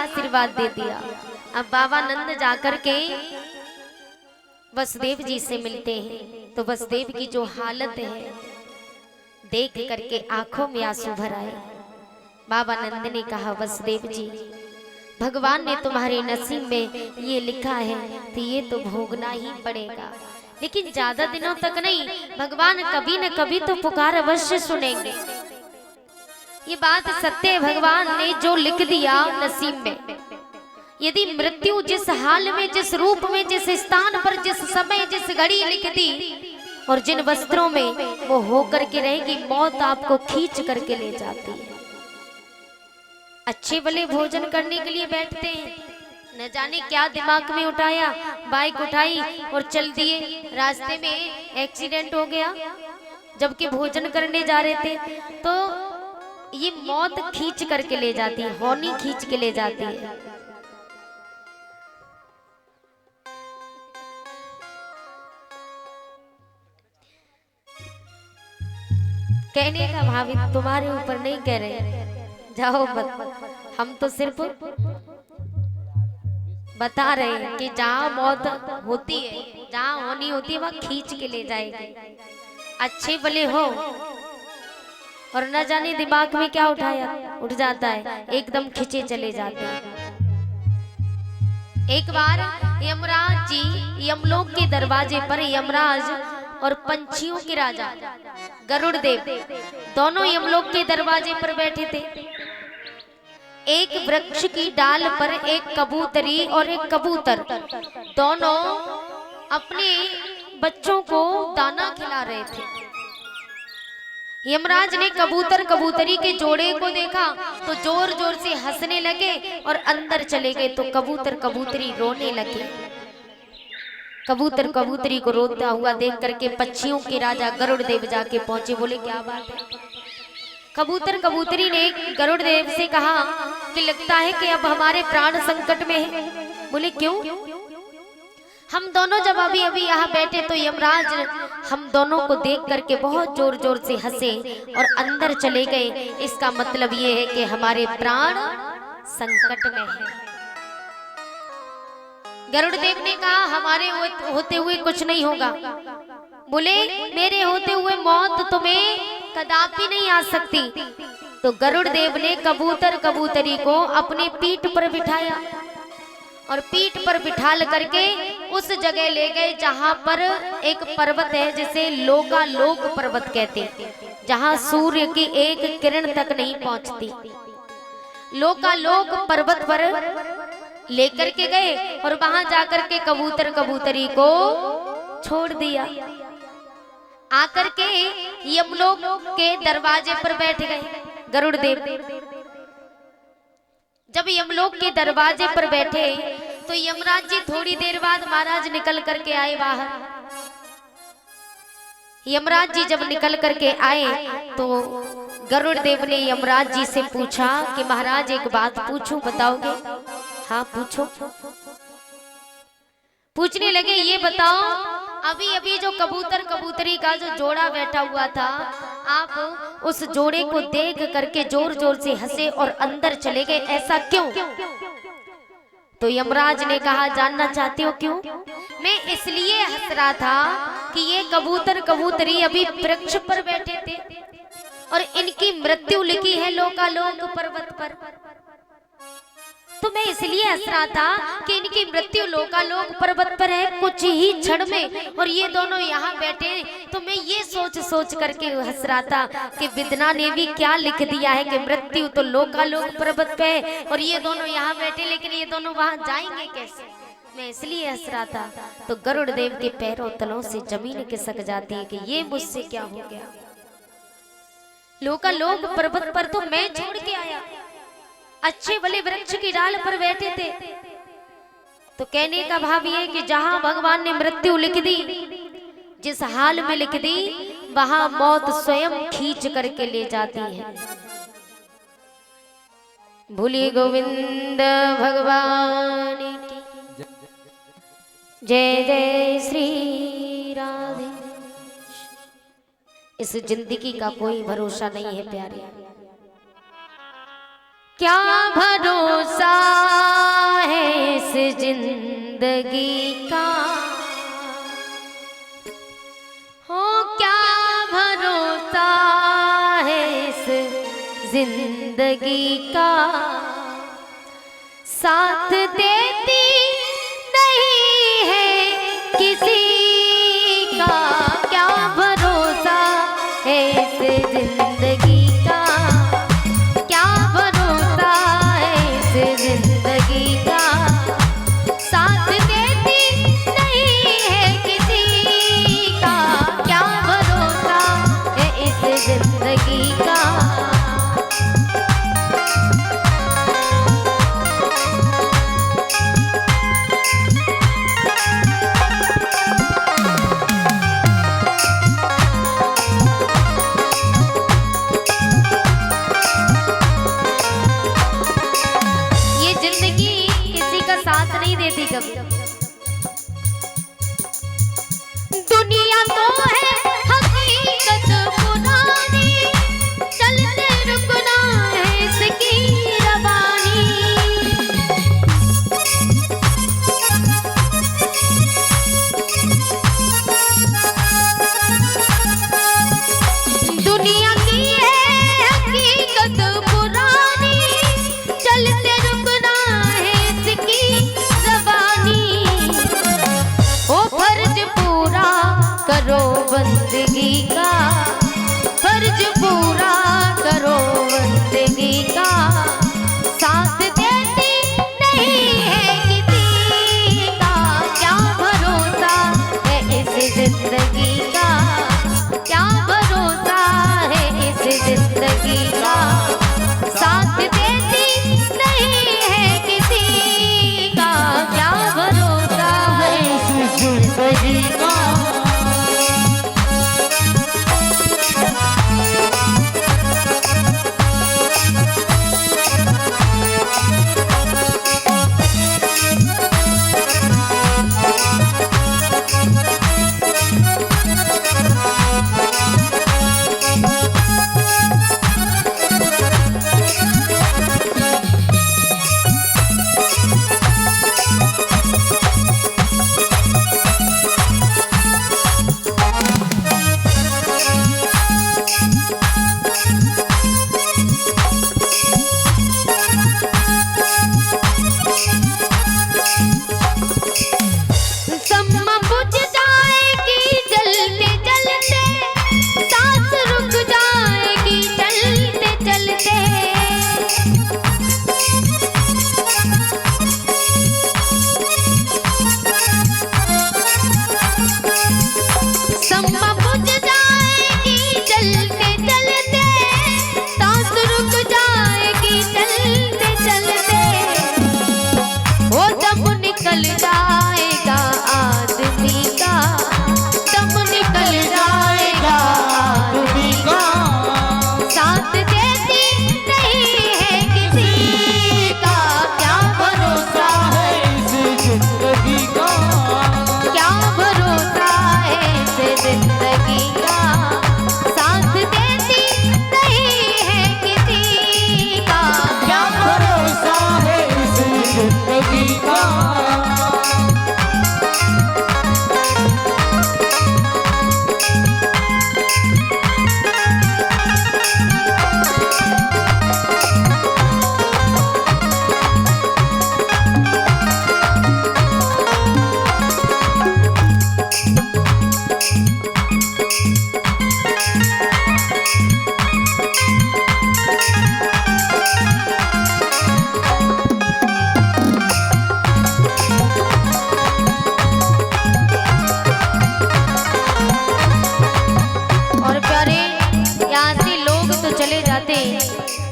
आशीर्वाद दे दिया। अब बाबा नंद जाकर के वसुदेव जी से मिलते हैं तो वसुदेव की जो हालत है देख करके आंखों में आंसू भर आए। बाबा नंद ने कहा, वसुदेव जी, भगवान ने तुम्हारे नसीब में ये लिखा है तो ये तो भोगना ही पड़ेगा, लेकिन ज्यादा दिनों तक नहीं, भगवान कभी न कभी तो पुकार अवश्य सुनेंगे। ये बात सत्य है, भगवान ने जो लिख दिया नसीब में, यदि मृत्यु जिस हाल में, जिस रूप में, जिस स्थान पर, जिस समय, जिस घड़ी लिख दी और जिन वस्त्रों में वो होकर के रहेगी, मौत आपको खींच करके ले जाती है। अच्छे भले भोजन करने के लिए बैठते हैं, न जाने क्या दिमाग में उठाया, बाइक उठाई और चल दिए, रास्ते में एक्सीडेंट हो गया, जबकि भोजन करने जा रहे थे। तो ये मौत खींच करके ले जाती है, होनी खींच के ले जाती है। कहने का भाभी तुम्हारे ऊपर नहीं कह रहे, जाओ मत, हम तो सिर्फ बता रहे हैं कि जहाँ मौत होती है, जहाँ होनी होती है, वहाँ खींच के ले जाएगी। अच्छे भले हो और न जाने दिमाग में क्या उठाया, उठ जाता है, एकदम खींचे चले जाते हैं। एक बार यमराज जी यमलोक के दरवाजे पर, यमराज और पंछियों के राजा गरुड़ देव दोनों यमलोक के दरवाजे पर बैठे थे। एक वृक्ष की डाल पर एक कबूतरी और एक कबूतर दोनों अपने बच्चों को दाना खिला रहे थे। यमराज ने कबूतर कबूतरी के जोड़े को देखा तो जोर जोर से हंसने लगे और अंदर चले गए। तो कबूतर कबूतरी रोने लगे। कबूतर कबूतरी को रोता हुआ देख करके पक्षियों के राजा गरुड़ देव जाके पहुंचे। बोले, क्या बात है? कबूतर कबूतरी ने गरुड़ देव से कहा कि लगता है कि अब हमारे प्राण संकट में है। बोले, क्यों? हम दोनों जब अभी अभी यहाँ बैठे तो यमराज हम दोनों को देख करके बहुत जोर जोर से हंसे और अंदर चले गए। इसका मतलब ये है कि हमारे प्राण संकट में है। गरुड़ देव ने कहा, हमारे होते हुए कुछ नहीं होगा। बोले, मेरे होते हुए मौत तुम्हें कदापि नहीं आ सकती। तो गरुड़ देव ने कबूतर कबूतरी को अपने पीठ पर बिठाया और पीठ पर बिठाल करके उस जगह ले गए जहां पर एक पर्वत है जिसे लोकालोक पर्वत कहते हैं, जहां सूर्य की एक किरण तक नहीं पहुंचती। लोकालोक पर्वत पर लेकर के गए और वहां जाकर के कबूतर कबूतरी को छोड़ दिया। आकर के यमलोक के दरवाजे पर बैठ गए गरुड़ देव। जब यमलोक के दरवाजे पर बैठे तो यमराज जी थोड़ी देर बाद महाराज निकल करके आए बाहर। यमराज जी जब निकल करके आए तो गरुड़ देव ने यमराज जी से पूछा कि महाराज एक बात पूछूं, बताओगे? हाँ पूछो। पूछने लगे, ये बताओ अभी अभी जो कबूतर कबूतरी का जो जोड़ा बैठा हुआ था, आप उस जोड़े को देख करके जोर जोर से हंसे और अंदर चले गए, ऐसा क्यों? तो यमराज ने कहा, जानना चाहते हो क्यों? मैं इसलिए हंस रहा था कि ये कबूतर कबूतरी अभी वृक्ष पर बैठे थे और इनकी मृत्यु लिखी है लोकालोक पर्वत पर। तो मैं इसलिए हंस रहा था कि इनकी मृत्यु लोकालोक पर्वत पर है कुछ ही क्षण में, और ये दोनों यहाँ बैठे। तो मैं ये सोच सोच करके हंस रहा था कि विदना ने भी क्या लिख दिया है कि मृत्यु तो लोकालोक पर्वत पे है और ये दोनों यहाँ बैठे, लेकिन ये दोनों वहां जाएंगे कैसे? मैं इसलिए हंस रहा था। तो गरुड़ देव के पैरों तलों से जमीन खिसक जाती है कि ये मुझसे क्या हो गया। लोकालोक पर्वत पर तो मैं छोड़ के आया, अच्छे भले वृक्ष की डाल पर बैठे थे। तो कहने का भाव ये कि जहां भगवान ने मृत्यु लिख दी, जिस हाल में लिख दी, वहां मौत स्वयं खींच करके ले जाती है। भूली गोविंद भगवान की जय जय श्री राधे। इस जिंदगी का कोई भरोसा नहीं है प्यारे, क्या भरोसा जिंदगी का साथ देती नहीं है किसी का, क्या भरोसा है इस जिंदगी का, क्या भरोसा है इस जिंदगी का, साथ देती नहीं है किसी का, क्या भरोसा है इस जिंदगी का। दुनिया तो है हकीकत पुरानी, चलते रुकना है इसकी रवानी। दुनिया की है हकीकत पुरानी, चलते रुकना है इसकी रवानी। ओ फर्ज पूरा करो बंदगी का, फर्ज पूरा करो बंदगी का, साथ देती नहीं है किसी का, क्या भरोसा है इस जिंदगी का, क्या भरोसा है इस जिंदगी का, साथ देती नहीं है किसी का, क्या भरोसा है इस जिंदगी का।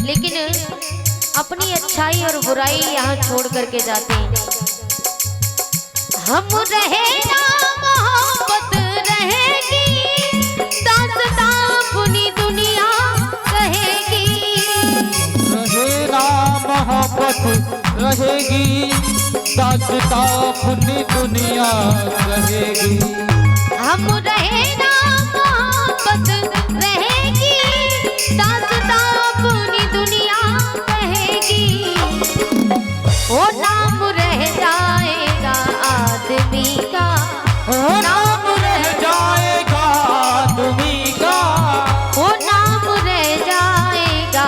लेकिन अपनी अच्छाई और बुराई यहाँ छोड़ करके जाते हैं। हम रहे ना मोहब्बत रहेगी, दास्तां अपनी दुनिया कहेगी। रहे ना मोहब्बत रहेगी, दास्तां अपनी दुनिया कहेगी। हम रहे ना मोहब्बत रहेगी, दास्तां अपनी दुनिया कहेगी। वो नाम रह जाएगा आदमी का, वो नाम रह जाएगा आदमी का, वो नाम रह जाएगा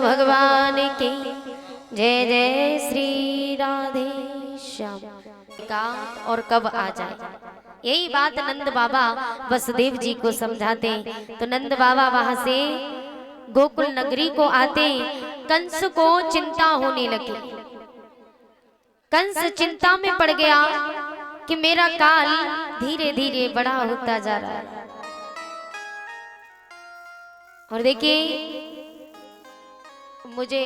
भगवान की जय जय श्री राधे श्याम। का और कब आ जाए, यही बात नंद बाबा वसुदेव जी को समझाते। तो नंद बाबा वहां से गोकुल नगरी को आते, कंस को चिंता होने लगी। कंस चिंता में पड़ गया कि मेरा काल धीरे धीरे बड़ा होता जा रहा है। और देखिए, मुझे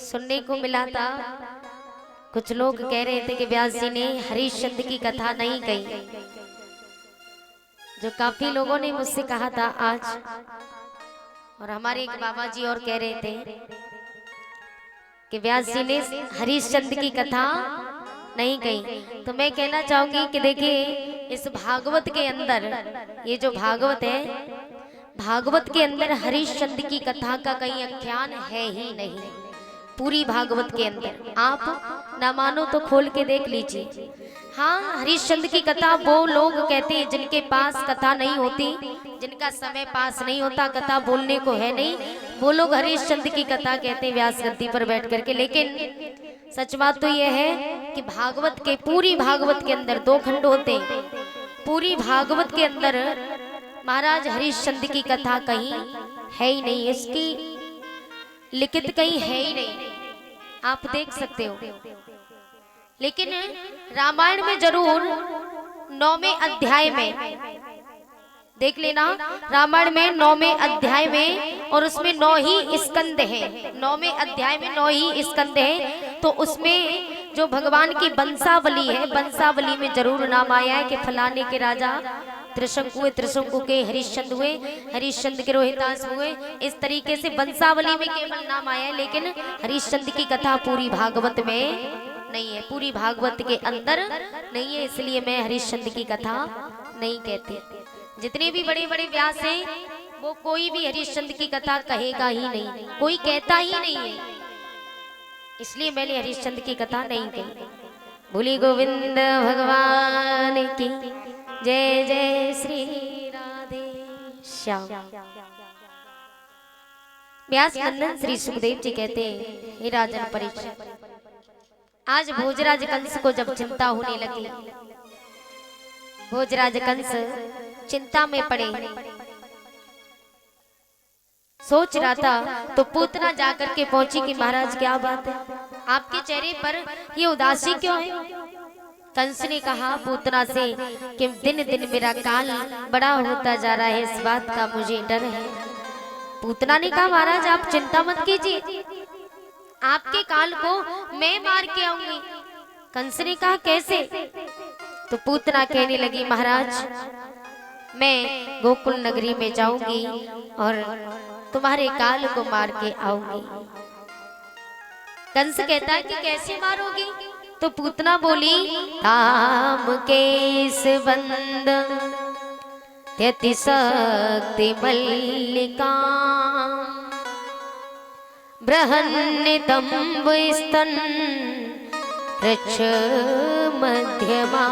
सुनने को मिला था, कुछ लोग कह रहे थे कि व्यास जी ने हरिश्चंद्र की कथा नहीं कही, जो काफी लोगों ने मुझसे कहा था आज। और हमारे एक बाबा जी और कह रहे थे कि व्यास जी ने हरिश्चंद्र की कथा नहीं कही। तो मैं कहना चाहूंगी कि देखिए, इस भागवत के अंदर, ये जो भागवत है, भागवत के अंदर हरिश्चंद्र की कथा का कहीं आख्यान है ही नहीं। पूरी भागवत के अंदर आप ना मानो तो खोल के देख लीजिए। हाँ, हरिश्चंद्र की कथा वो लोग कहते हैं जिनके पास कथा नहीं होती, जिनका समय पास नहीं होता, कथा बोलने को है नहीं, वो लोग हरिश्चंद्र की कथा कहते हैं व्यास गद्दी पर बैठ करके। लेकिन सच बात तो यह है कि भागवत के, पूरी भागवत के अंदर 2 खंड होते हैं। पूरी भागवत के अंदर महाराज हरिश्चंद्र की कथा कहीं है ही नहीं, इसकी लिखित कहीं है ही नहीं, आप देख सकते हो। लेकिन रामायण में जरूर 9वें अध्याय में देख लेना, रामायण में 9वें अध्याय में, और उसमें 9 ही स्कंद हैं। 9वें अध्याय में 9 ही स्कंद हैं। तो उसमें जो भगवान की वंशावली है, वंशावली में जरूर नाम आया है कि फलाने के राजा त्रिशंकु हुए, त्रिशंकु के हरिश्चंद्र हुए, हरिश्चंद्र के रोहितास हुए। इस तरीके से वंशावली में केवल नाम आया है, लेकिन हरिश्चंद्र की कथा पूरी भागवत में नहीं है, पूरी भागवत के अंदर नहीं है। इसलिए मैं हरिश्चंद्र की कथा नहीं कहती। जितने भी बड़े बड़े व्यास हैं, वो कोई भी हरिश्चंद्र की कथा कहेगा ही नहीं, कोई कहता ही नहीं है। इसलिए मैंने हरिश्चंद्र की कथा नहीं कही। भोले गोविंद भगवान की जय जय श्री राधे श्याम। व्यास नंदन श्री सुखदेव जी कहते हैं, हे राजन परीक्षित, आज भोजराज कंस को जब चिंता होने लगी, भोजराज कंस चिंता में पड़े, सोच रहा था, तो पूतना जाकर के पहुंची कि महाराज क्या बात है, आपके चेहरे पर ये उदासी क्यों है। कंस ने कहा पूतना से कि दिन दिन मेरा काल बड़ा होता जा रहा है, इस बात का मुझे डर है। पूतना ने कहा महाराज आप चिंता मत कीजिए, आपके काल को मैं मार के आऊंगी। कंस ने कहा कैसे। तो पूतना कहने लगी महाराज मैं गोकुल नगरी में जाऊंगी और तुम्हारे काल को मार के आऊंगी। कंस कहता है कि कैसे मारोगी। तो पूतना बोली ताम केस बंद त्यति शक्ति मल्लिका बृहन्नितंब स्तन वृक्ष मध्यमा।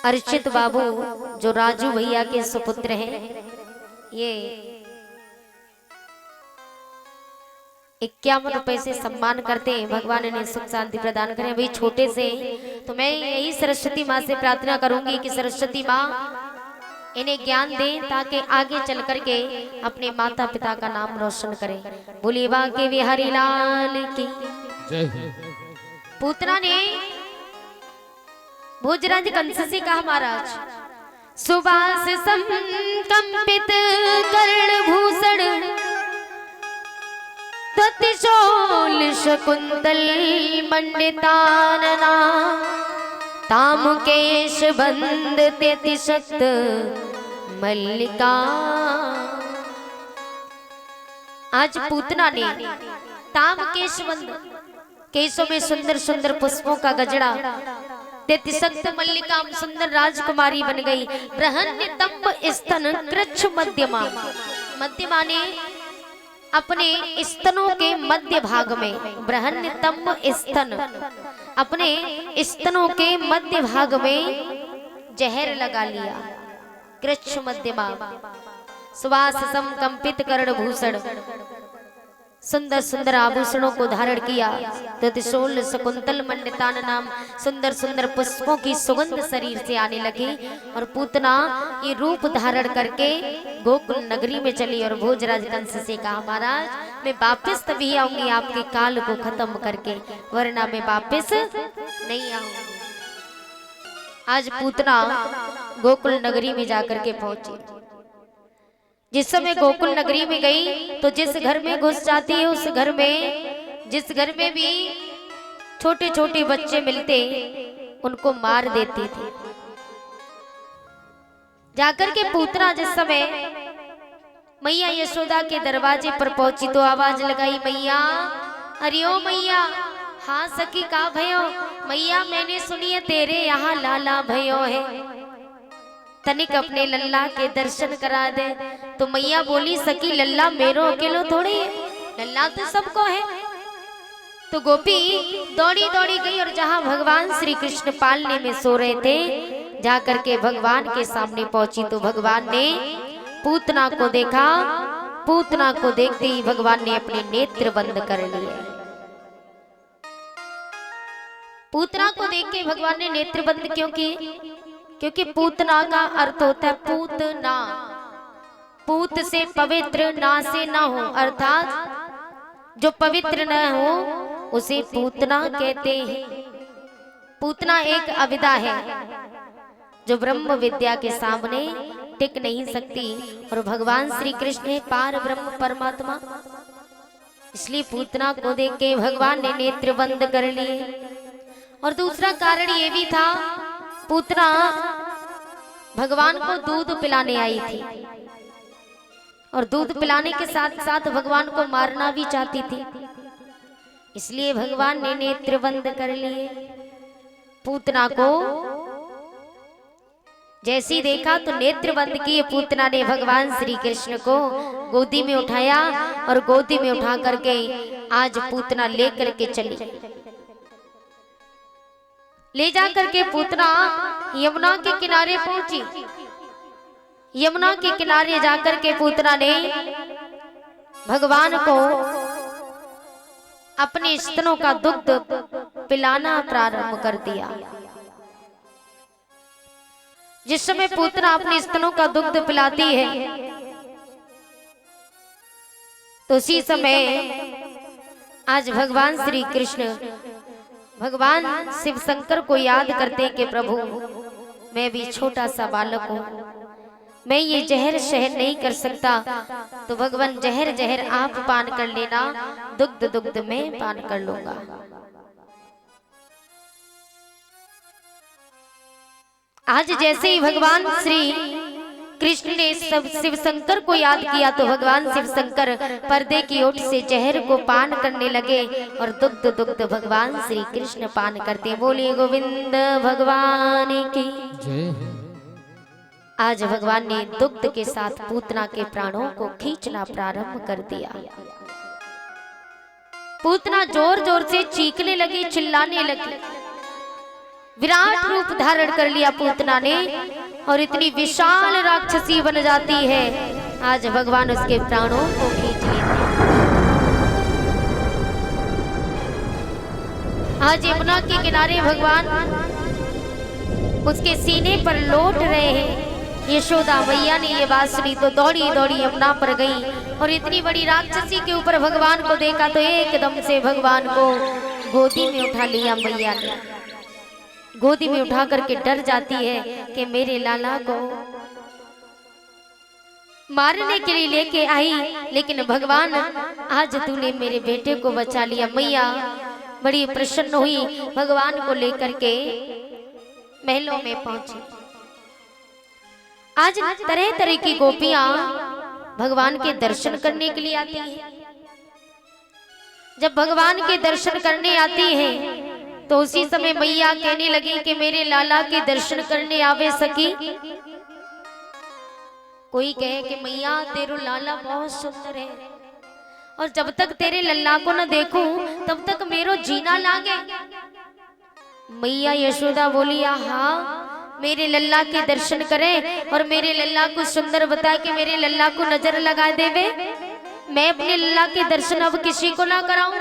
अर्चित बाबू जो राजू भैया के सुपुत्र हैं, ये 51 रुपए से सम्मान करते हैं। भगवान ने सुख शांति प्रदान करें। भाई छोटे से, तो मैं यही सरस्वती माँ से प्रार्थना करूंगी कि सरस्वती माँ इन्हें ज्ञान दें ताकि आगे चल करके अपने माता पिता का नाम रोशन करें। बोलिए बांके बिहारी लाल की जय। पूतना ने भोजराज कंस से कहा महाराज सुबास संकंपित कर्ण भूषण ततिशोल शकुंतल मंडितानना तामुकेश बंद त्यतिशक्त मल्लिका। आज पूतना ने तामकेश बंद, केशों में सुंदर सुंदर पुष्पों का गजरा, त्यतिशक्त मल्लिका सुंदर राजकुमारी बन गई। बृहन्नितंब स्तन कृच्छ मध्यमा, मध्यमा ने अपने स्तनों के मध्य भाग में, बृहन्नितंब स्तन अपने स्तनों के मध्य भाग में जहर लगा लिया। कृच्छ मध्यमा सुवास सम कंपित कर्ण भूषण, सुंदर सुंदर आभूषणों को धारण किया। तो त्रिशूल शकुंतल मंडितान नाम सुंदर सुंदर पुष्पों की सुगंध शरीर से आने लगी। और पूतना ये रूप धारण करके गोकुल नगरी में चली और भोजराज कंस से कहा, महाराज मैं वापस तभी आऊंगी आपके काल को खत्म करके, वरना मैं वापस नहीं आऊंगी। आज पूतना गोकुल नगरी में जाकर के पहुंची। जिस समय गोकुल नगरी में गई तो जिस घर में घुस जाती है उस घर में, जिस घर में भी छोटे छोटे बच्चे मिलते उनको मार देती थी। जाकर के पूतना जिस समय मैया यशोदा के दरवाजे पर पहुंची तो आवाज लगाई, मैया अरे ओ मैया। हाँ सखी का भयो? मैया मैंने सुनी है तेरे यहाँ लाला भयो है, तनिक अपने लल्ला के दर्शन करा दे। तो मैया बोली, सखी लल्ला मेरो अकेलो थोड़ी है, लल्ला तो सबको है। तो गोपी दौड़ी दौड़ी गई और जहां भगवान श्री कृष्ण पालने में सो रहे थे जाकर के भगवान के सामने पहुंची। तो भगवान ने पूतना को देखा। पूतना को देखते ही भगवान ने अपने नेत्र बंद कर लिए। पूतना को देख के भगवान ने नेत्र बंद क्यों किए? क्योंकि पूतना का अर्थ होता है पूतना, पूत से पवित्र, ना से ना हो, अर्थात जो पवित्र न हो उसे पूतना कहते हैं। पूतना एक अविद्या है जो ब्रह्म विद्या के सामने टिक नहीं सकती। और भगवान श्री कृष्ण है पार ब्रह्म परमात्मा, इसलिए पूतना को देख के भगवान ने नेत्र बंद कर लिए। और दूसरा कारण ये भी था, पूतना भगवान को दूध पिलाने आई थी और दूध पिलाने के साथ साथ भगवान को मारना भी चाहती थी, इसलिए भगवान ने नेत्र बंद कर लिए। पूतना को जैसी देखा तो नेत्र बंद किए। पूतना ने भगवान श्री कृष्ण को गोदी में उठाया और गोदी में उठा करके आज पूतना लेकर के चली। ले जाकर के पूतना यमुना के किनारे पहुंची। यमुना के किनारे जाकर के पूतना ने भगवान को अपने स्तनों का दुग्ध पिलाना प्रारंभ कर दिया। जिस समय पूतना अपने स्तनों का दुग्ध पिलाती है तो उसी समय आज भगवान श्री कृष्ण भगवान शिव शंकर को याद करते कि प्रभु मैं भी छोटा सा बालक हूँ, मैं ये जहर सहन नहीं कर सकता, तो भगवान जहर जहर आप पान कर लेना, दुग्ध दुग्ध मैं पान कर लूंगा। आज जैसे ही भगवान श्री कृष्ण ने शिव शंकर को याद किया तो भगवान शिव शंकर पर्दे की ओट से जहर को पान करने लगे और दुग्ध दुग्ध भगवान श्री कृष्ण पान करते। बोलिए गोविंद भगवान की जय। आज भगवान ने दुग्ध के साथ पूतना के प्राणों को खींचना प्रारंभ कर दिया। पूतना जोर जोर से चीखने लगी, चिल्लाने लगी। विराट रूप धारण कर लिया पूतना ने और इतनी विशाल राक्षसी बन जाती है। आज भगवान उसके प्राणों को खींच लेते हैं। आज यमुना के किनारे भगवान उसके सीने पर लौट रहे हैं। यशोदा मैया ने ये बात सुनी तो दौड़ी दौड़ी यमुना पर गई और इतनी बड़ी राक्षसी के ऊपर भगवान को देखा तो एकदम से भगवान को गोदी में उठा लिया। मैया ने गोदी में उठा करके डर जाती है कि मेरे लाला को मारने के लिए लेके आई, लेकिन भगवान आज तूने मेरे बेटे को बचा लिया। मैया बड़ी प्रसन्न हुई, भगवान को लेकर के महलों में पहुंची। आज तरह तरह की गोपियां भगवान के दर्शन करने के लिए आती हैं। जब भगवान के दर्शन करने आती हैं तो उसी समय मैया कहने लगी कि मेरे लाला के दर्शन करने आवे सकी। कोई कहे कि मैया तेरो लाला बहुत सुंदर है और जब तक तेरे लल्ला को न देखूं तब तक मेरो जीना लागे। मैया यशोदा बोली हाँ, मेरे लल्ला के दर्शन करें और मेरे लल्ला को सुंदर बता के मेरे लल्ला को नजर लगा देवे। मैं अपने लल्ला के दर्शन अब किसी को ना कराऊं।